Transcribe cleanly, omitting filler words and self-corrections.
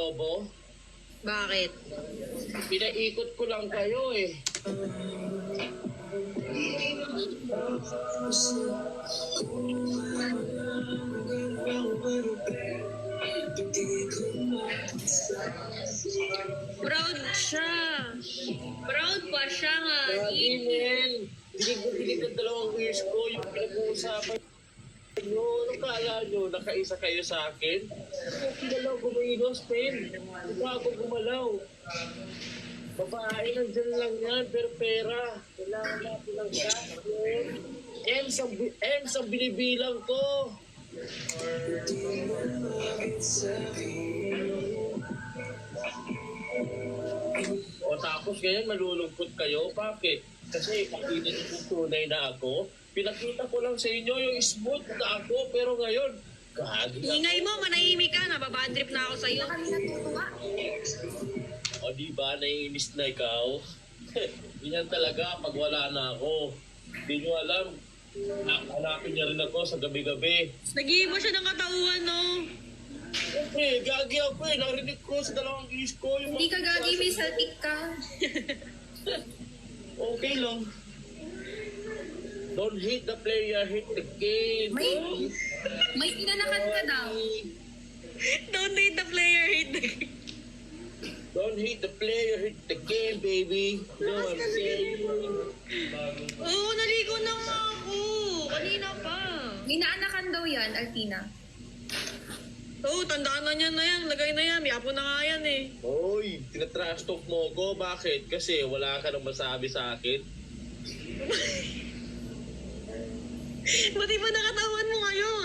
Lobo? Bakit? Pinaikot ko lang kayo eh. Proud siya. Proud pa siya nga. Grabe, men. Dinig ang 2 years ko yung pinag-uusapan nyo. Anong kala nyo? Nakaisa kayo sa akin? Kung gumalaw, gumilos, men. Hindi ako gumalaw. Babae, nandyan lang yan, pero pera. Kailangan natin ng cash, men. M's ang binibilang ko. O tapos ngayon malulungkot kayo? Bakit? Kasi pakita niyo kung tunay na ako. Pinakita ko lang sa inyo yung smooth na ako, pero ngayon, gagi ako. Ingay mo, manahimik ka. Nababadrip na ako sa'yo. Kami natutuwa. O diba, naiinis na ikaw? Ganyan talaga pag wala na ako. Hindi nyo alam, hanapin niya rin ako sa gabi-gabi. Nag-iiba siya ng katauhan, no? Siyempre, gagi ako eh. Narinig ko sa 2 years ko. Yung Hindi ka gagi, may saltik ka. Okay lang. Don't hate the player, hate the game. May inanakan ka daw. Don't hate the player, hate the game. Don't hate the player, hate the game, baby. You know what I'm saying? Oo, naligo na nga ako. Kanina pa. May naanakan daw yan, Altina. Oo, tandaan na niya na yan. Lagay na yan. Yapo na nga yan eh. Hoy, tinatrash talk mo ko. Bakit? Kasi wala ka nang masabi sa akin. Ba't iba nakatawan mo ngayon?